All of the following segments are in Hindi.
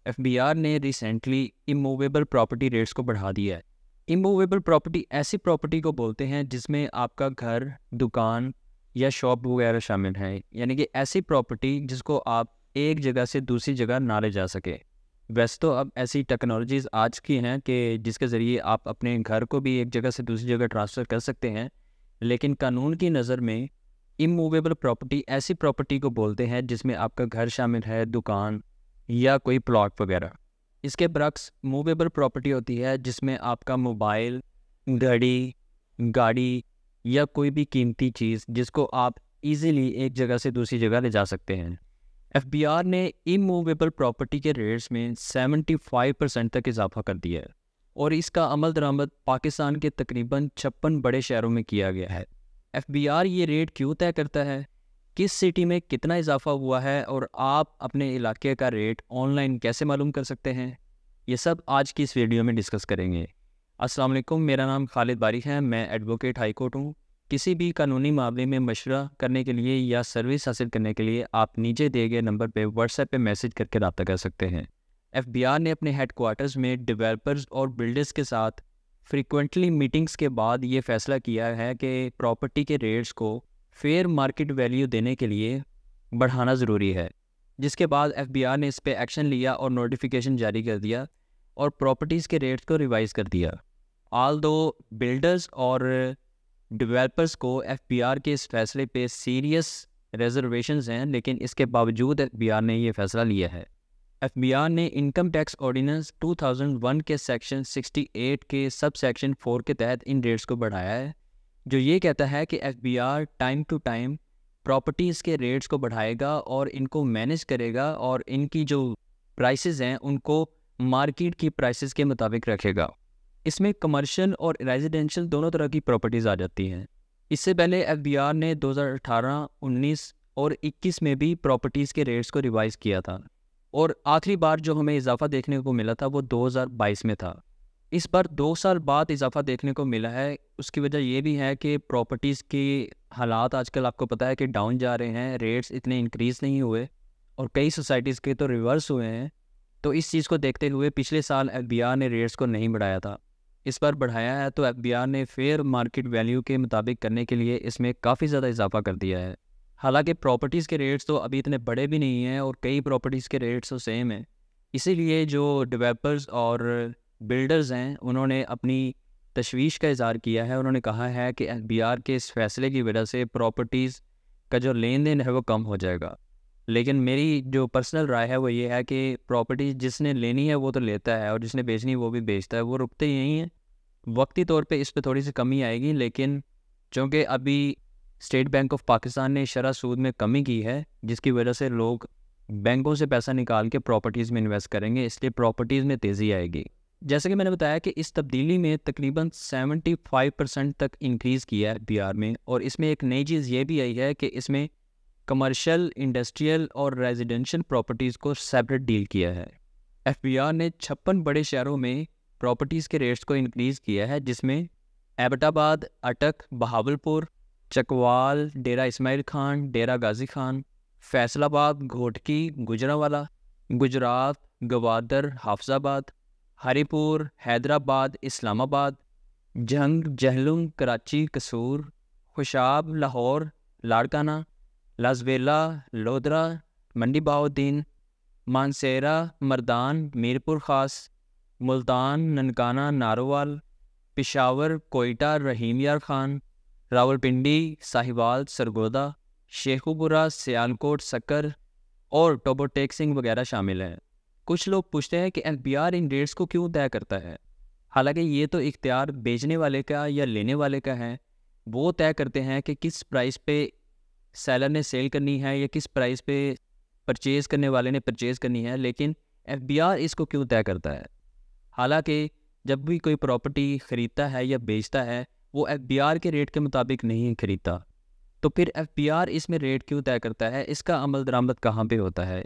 एफबीआर ने रिसेंटली इमूवेबल प्रॉपर्टी रेट्स को बढ़ा दिया है। इमूवेबल प्रॉपर्टी ऐसी प्रॉपर्टी को बोलते हैं जिसमें आपका घर, दुकान या शॉप वगैरह शामिल है, यानी कि ऐसी प्रॉपर्टी जिसको आप एक जगह से दूसरी जगह ना ले जा सके। वैसे तो अब ऐसी टेक्नोलॉजीज़ आज की हैं कि जिसके ज़रिए आप अपने घर को भी एक जगह से दूसरी जगह ट्रांसफ़र कर सकते हैं, लेकिन कानून की नज़र में इमूवेबल प्रॉपर्टी ऐसी प्रॉपर्टी को बोलते हैं जिसमें आपका घर शामिल है, दुकान या कोई प्लॉट वगैरह। इसके बरक्स मूवेबल प्रॉपर्टी होती है जिसमें आपका मोबाइल, घड़ी, गाड़ी या कोई भी कीमती चीज़ जिसको आप इजीली एक जगह से दूसरी जगह ले जा सकते हैं। एफबीआर ने इमूवेबल प्रॉपर्टी के रेट्स में 75% तक इजाफा कर दिया है और इसका अमल दरामद पाकिस्तान के तकरीबन 56 बड़े शहरों में किया गया है। एफबीआर ये रेट क्यों तय करता है, किस सिटी में कितना इजाफा हुआ है और आप अपने इलाके का रेट ऑनलाइन कैसे मालूम कर सकते हैं, ये सब आज की इस वीडियो में डिस्कस करेंगे। अस्सलाम वालेकुम, मेरा नाम खालिद बारी है। मैं एडवोकेट हाई कोर्ट हूँ। किसी भी कानूनी मामले में मशवरा करने के लिए या सर्विस हासिल करने के लिए आप नीचे दिए गए नंबर पे व्हाट्सएप पे मैसेज करके रब्ता कर सकते हैं। एफबीआर ने अपने हेडक्वार्टर्स में डेवलपर्स और बिल्डर्स के साथ फ्रीक्वेंटली मीटिंग्स के बाद ये फ़ैसला किया है कि प्रॉपर्टी के रेट्स को फेयर मार्केट वैल्यू देने के लिए बढ़ाना ज़रूरी है, जिसके बाद एफबीआर ने इस पर एक्शन लिया और नोटिफिकेशन जारी कर दिया और प्रॉपर्टीज़ के रेट्स को रिवाइज़ कर दिया। ऑल दो बिल्डर्स और डेवलपर्स को एफबीआर के इस फैसले पे सीरियस रिजर्वेशंस हैं, लेकिन इसके बावजूद एफबीआर ने ये फ़ैसला लिया है। एफबीआर ने इनकम टैक्स ऑर्डिनेंस 2001 के सेक्शन 68 के सब सेक्शन 4 के तहत इन रेट्स को बढ़ाया है, जो ये कहता है कि FBR time to time properties के रेट्स को बढ़ाएगा और इनको मैनेज करेगा और इनकी जो प्राइसेस हैं उनको मार्केट की प्राइसेस के मुताबिक रखेगा। इसमें कमर्शियल और रेजिडेंशियल दोनों तरह की प्रॉपर्टीज़ आ जाती हैं। इससे पहले एफबीआर ने 2018, 19 और 21 में भी प्रॉपर्टीज़ के रेट्स को रिवाइज़ किया था और आखिरी बार जो हमें इजाफा देखने को मिला था वो 2022 में था। इस बार 2 साल बाद इजाफा देखने को मिला है। उसकी वजह ये भी है कि प्रॉपर्टीज़ के हालात आजकल आपको पता है कि डाउन जा रहे हैं, रेट्स इतने इंक्रीज़ नहीं हुए और कई सोसाइटीज़ के तो रिवर्स हुए हैं। तो इस चीज़ को देखते हुए पिछले साल एफबीआर ने रेट्स को नहीं बढ़ाया था, इस बार बढ़ाया है। तो एफबीआर ने फेयर मार्केट वैल्यू के मुताबिक करने के लिए इसमें काफ़ी ज़्यादा इजाफा कर दिया है। हालांकि प्रॉपर्टीज़ के रेट्स तो अभी इतने बड़े भी नहीं हैं और कई प्रॉपर्टीज़ के रेट्स तो सेम हैं। इसीलिए जो डेवलपर्स और बिल्डर्स हैं उन्होंने अपनी तशवीश का इज़हार किया है। उन्होंने कहा है कि एफबीआर के इस फैसले की वजह से प्रॉपर्टीज़ का जो लेन देन है वो कम हो जाएगा। लेकिन मेरी जो पर्सनल राय है वो ये है कि प्रॉपर्टी जिसने लेनी है वो तो लेता है और जिसने बेचनी है वो भी बेचता है, वो रुकते यहीं हैं। वक्ती तौर पे इस पर थोड़ी सी कमी आएगी, लेकिन चूँकि अभी स्टेट बैंक ऑफ पाकिस्तान ने शरह सूद में कमी की है जिसकी वजह से लोग बैंकों से पैसा निकाल के प्रॉपर्टीज़ में इन्वेस्ट करेंगे, इसलिए प्रॉपर्टीज़ में तेज़ी आएगी। जैसे कि मैंने बताया कि इस तब्दीली में तकरीबन 75% तक इंक्रीज़ किया है एफबीआर में और इसमें एक नई चीज़ ये भी आई है कि इसमें कमर्शियल, इंडस्ट्रियल और रेजिडेंशियल प्रॉपर्टीज़ को सेपरेट डील किया है। एफबीआर ने 56 बड़े शहरों में प्रॉपर्टीज़ के रेट्स को इंक्रीज़ किया है, जिसमें एबटाबाद, अटक, बहावलपुर, चकवाल, डेरा इस्माइल खान, डेरा गाजी खान, फैसलाबाद, घोटकी, गुजरांवाला, गुजरात, गवादर, हाफजाबाद, हरीपुर, हैदराबाद, इस्लामाबाद, जंग, जहलुम, कराची, कसूर, खुशाब, लाहौर, लाड़काना, लाजवेला, लोधरा, मंडी बहाउद्दीन, मानसेरा, मर्दान, मीरपुर ख़ास, मुल्तान, ननकाना, नारोवाल, पेशावर, कोयटा, रहीम यार खान, रावलपिंडी, साहिवाल, सरगोदा, शेखुपुरा, सियालकोट, सक्कर और टोबोटेक सिंह वगैरह शामिल हैं। कुछ लोग पूछते हैं कि एफबीआर इन रेट्स को क्यों तय करता है। हालांकि ये तो इख्तियार बेचने वाले का या लेने वाले का है। वो तय करते हैं कि किस प्राइस पे सेलर ने सेल करनी है या किस प्राइस पे परचेज़ करने वाले ने परचेज़ करनी है, लेकिन एफबीआर इसको क्यों तय करता है। हालांकि जब भी कोई प्रॉपर्टी ख़रीदता है या बेचता है वो एफबीआर के रेट के मुताबिक नहीं खरीदता, तो फिर एफबीआर इसमें रेट क्यों तय करता है, इसका अमल दरामद कहाँ पे होता है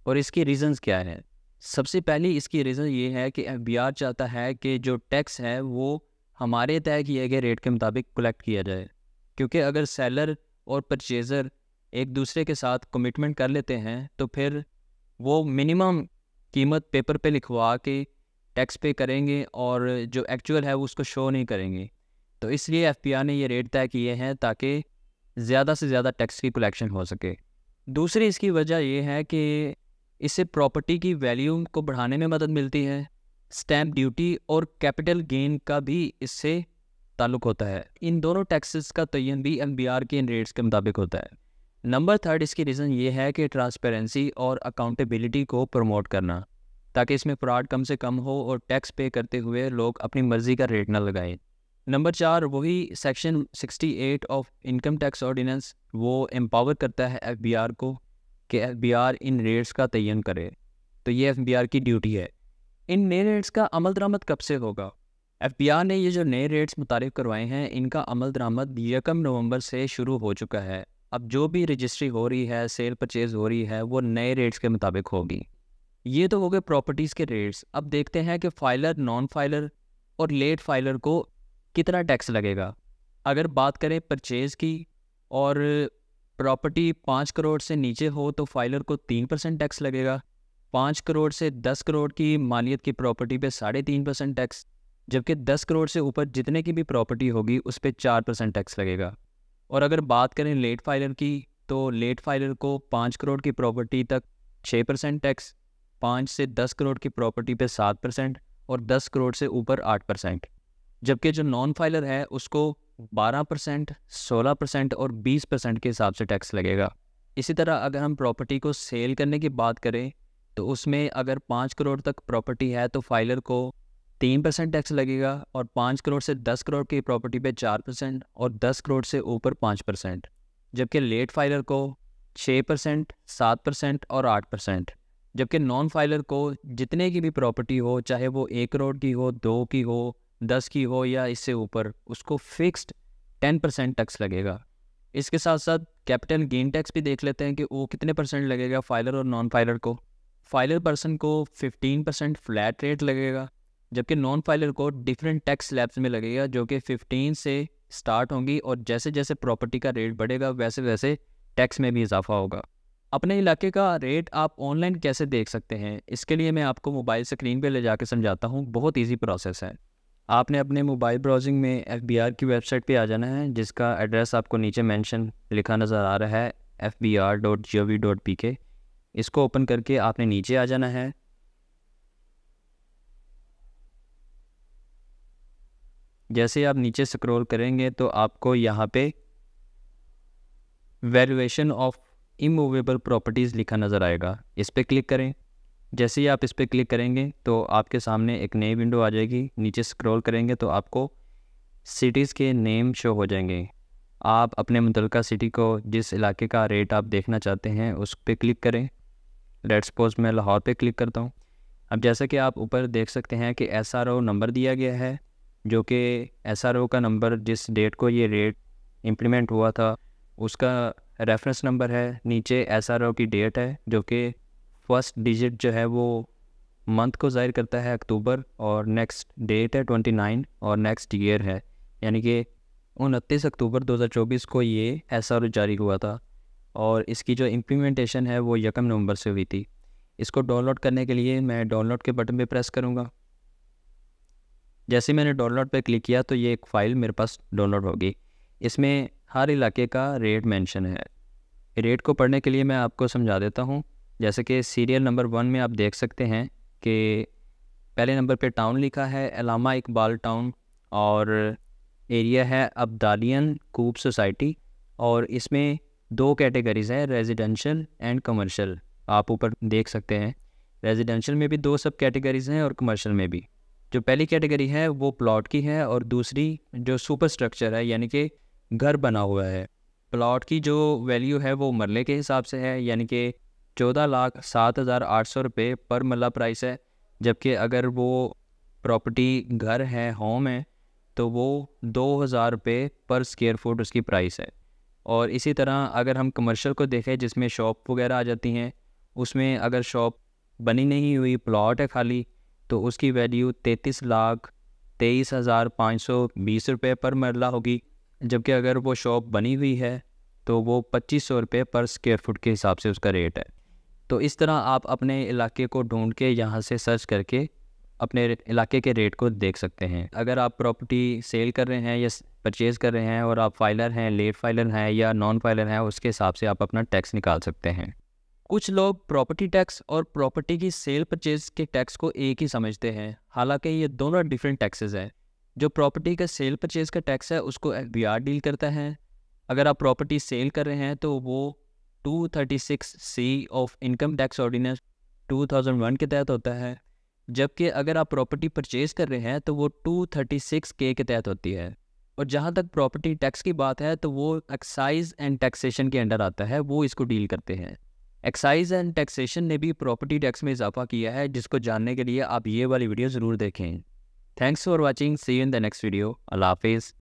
और इसकी रीज़न्स क्या है। सबसे पहली इसकी रीज़न ये है कि एफबीआर चाहता है कि जो टैक्स है वो हमारे तय किए गए रेट के मुताबिक कलेक्ट किया जाए, क्योंकि अगर सेलर और परचेज़र एक दूसरे के साथ कमिटमेंट कर लेते हैं तो फिर वो मिनिमम कीमत पेपर पे लिखवा के टैक्स पे करेंगे और जो एक्चुअल है वो उसको शो नहीं करेंगे। तो इसलिए एफबीआर ने ये रेट तय किए हैं ताकि ज़्यादा से ज़्यादा टैक्स की कलेक्शन हो सके। दूसरी इसकी वजह ये है कि इससे प्रॉपर्टी की वैल्यू को बढ़ाने में मदद मिलती है। स्टैम्प ड्यूटी और कैपिटल गेन का भी इससे ताल्लुक़ होता है। इन दोनों टैक्सेस का तयन भी एफबीआर के इन रेट्स के मुताबिक होता है। नंबर 3 इसकी रीज़न ये है कि ट्रांसपेरेंसी और अकाउंटेबिलिटी को प्रमोट करना, ताकि इसमें फ्रॉड कम से कम हो और टैक्स पे करते हुए लोग अपनी मर्ज़ी का रेट ना लगाएं। नंबर 4 वही section 68 of income tax ordinance, वो एम्पावर करता है एफबीआर को कि एफबीआर इन रेट्स का तयन करे। तो ये एफबीआर की ड्यूटी है। इन नए रेट्स का अमल दरामद कब से होगा? एफबीआर ने ये जो नए रेट्स मुतारिफ करवाए हैं, इनका अमल दरामद 1 नवंबर से शुरू हो चुका है। अब जो भी रजिस्ट्री हो रही है, सेल परचेज़ हो रही है, वो नए रेट्स के मुताबिक होगी। ये तो हो गए प्रॉपर्टीज़ के रेट्स। अब देखते हैं कि फाइलर, नॉन फाइलर और लेट फाइलर को कितना टैक्स लगेगा। अगर बात करें परचेज़ की और प्रॉपर्टी 5 करोड़ से नीचे हो तो फाइलर को 3% टैक्स लगेगा। 5 करोड़ से 10 करोड़ की मालियत की प्रॉपर्टी पे 3.5% टैक्स, जबकि 10 करोड़ से ऊपर जितने की भी प्रॉपर्टी होगी उस पर 4% टैक्स लगेगा। और अगर बात करें लेट फाइलर की, तो लेट फाइलर को 5 करोड़ की प्रॉपर्टी तक 6% टैक्स, 5 से 10 करोड़ की प्रॉपर्टी पे 7% और 10 करोड़ से ऊपर 8%, जबकि जो नॉन फाइलर है उसको 12%, 16% और 20% के हिसाब से टैक्स लगेगा। इसी तरह अगर हम प्रॉपर्टी को सेल करने की बात करें तो उसमें अगर 5 करोड़ तक प्रॉपर्टी है तो फाइलर को 3% टैक्स लगेगा और 5 करोड़ से 10 करोड़ की प्रॉपर्टी पे 4% और 10 करोड़ से ऊपर 5%, जबकि लेट फाइलर को 6%, 7% और 8%, जबकि नॉन फाइलर को जितने की भी प्रॉपर्टी हो, चाहे वो 1 करोड़ की हो, 2 की हो, 10 की हो या इससे ऊपर, उसको फिक्स्ड 10% टैक्स लगेगा। इसके साथ साथ कैपिटल गेन टैक्स भी देख लेते हैं कि वो कितने परसेंट लगेगा फाइलर और नॉन फाइलर को। फाइलर पर्सन को 15% फ्लैट रेट लगेगा, जबकि नॉन फाइलर को डिफरेंट टैक्स स्लैब्स में लगेगा जो कि 15 से स्टार्ट होंगी और जैसे जैसे प्रॉपर्टी का रेट बढ़ेगा वैसे वैसे टैक्स में भी इजाफा होगा। अपने इलाके का रेट आप ऑनलाइन कैसे देख सकते हैं, इसके लिए मैं आपको मोबाइल स्क्रीन पे ले जाके समझाता हूँ। बहुत ईजी प्रोसेस है। आपने अपने मोबाइल ब्राउजिंग में एफबीआर की वेबसाइट पे आ जाना है, जिसका एड्रेस आपको नीचे मेंशन लिखा नज़र आ रहा है fbr.gov.pk। इसको ओपन करके आपने नीचे आ जाना है। जैसे आप नीचे स्क्रॉल करेंगे तो आपको यहाँ पे वैल्यूएशन ऑफ इमूवेबल प्रॉपर्टीज़ लिखा नज़र आएगा। इस पर क्लिक करें। जैसे ही आप इस पर क्लिक करेंगे तो आपके सामने एक नई विंडो आ जाएगी। नीचे स्क्रॉल करेंगे तो आपको सिटीज़ के नेम शो हो जाएंगे। आप अपने मुतल्लिका सिटी को, जिस इलाके का रेट आप देखना चाहते हैं, उस पर क्लिक करें। लेट्स सपोज मैं लाहौर पे क्लिक करता हूँ। अब जैसा कि आप ऊपर देख सकते हैं कि SRO नंबर दिया गया है, जो कि SRO का नंबर जिस डेट को ये रेट इम्प्लीमेंट हुआ था उसका रेफरेंस नंबर है। नीचे SRO की डेट है, जो कि फर्स्ट डिजिट जो है वो मंथ को ज़ाहिर करता है अक्टूबर, और नेक्स्ट डेट है 29 और नेक्स्ट ईयर है, यानी कि 29 अक्टूबर 2024 को ये SRO जारी हुआ था और इसकी जो इम्प्लीमेंटेशन है वो 1 नवंबर से हुई थी। इसको डाउनलोड करने के लिए मैं डाउनलोड के बटन पे प्रेस करूँगा। जैसे मैंने डाउनलोड पे क्लिक किया तो ये एक फ़ाइल मेरे पास डाउनलोड होगी। इसमें हर इलाके का रेट मेंशन है। रेट को पढ़ने के लिए मैं आपको समझा देता हूँ। जैसे कि सीरियल नंबर 1 में आप देख सकते हैं कि पहले नंबर पे टाउन लिखा है अलामा इकबाल टाउन, और एरिया है अब्दालियन कूब सोसाइटी, और इसमें 2 कैटेगरीज़ हैं, रेजिडेंशियल एंड कमर्शियल। आप ऊपर देख सकते हैं रेजिडेंशियल में भी 2 सब कैटेगरीज़ हैं और कमर्शियल में भी। जो पहली कैटेगरी है वो प्लॉट की है और दूसरी जो सुपर स्ट्रक्चर है, यानी कि घर बना हुआ है। प्लॉट की जो वैल्यू है वो मरले के हिसाब से है, यानी कि 14,07,800 रुपये पर मरला प्राइस है, जबकि अगर वो प्रॉपर्टी घर है, होम है, तो वो 2,000 रुपये पर स्क्वायर फुट उसकी प्राइस है। और इसी तरह अगर हम कमर्शियल को देखें जिसमें शॉप वगैरह आ जाती हैं, उसमें अगर शॉप बनी नहीं हुई, प्लॉट है खाली, तो उसकी वैल्यू 33,23,520 रुपये पर मरला होगी, जबकि अगर वो शॉप बनी हुई है तो वो 2,500 रुपये पर स्क्वायर फुट के हिसाब से उसका रेट है। तो इस तरह आप अपने इलाके को ढूंढ के यहाँ से सर्च करके अपने इलाके के रेट को देख सकते हैं। अगर आप प्रॉपर्टी सेल कर रहे हैं या परचेज़ कर रहे हैं और आप फाइलर हैं, लेट फाइलर हैं या नॉन फाइलर हैं, उसके हिसाब से आप अपना टैक्स निकाल सकते हैं। कुछ लोग प्रॉपर्टी टैक्स और प्रॉपर्टी की सेल परचेज के टैक्स को एक ही समझते हैं, हालांकि ये दोनों डिफरेंट टैक्सेस हैं। जो प्रॉपर्टी का सेल परचेज का टैक्स है उसको एफबीआर डील करता है। अगर आप प्रॉपर्टी सेल कर रहे हैं तो वो 236C of income tax ordinance 2001 के तहत होता है, जबकि अगर आप प्रॉपर्टी परचेज़ कर रहे हैं तो वो 236K के तहत होती है। और जहाँ तक प्रॉपर्टी टैक्स की बात है तो वो एक्साइज एंड टैक्सेशन के अंडर आता है, वो इसको डील करते हैं। एक्साइज एंड टैक्सेशन ने भी प्रॉपर्टी टैक्स में इजाफा किया है, जिसको जानने के लिए आप ये वाली वीडियो ज़रूर देखें। Thanks for watching, see you in the next video. Allah हाफिज़।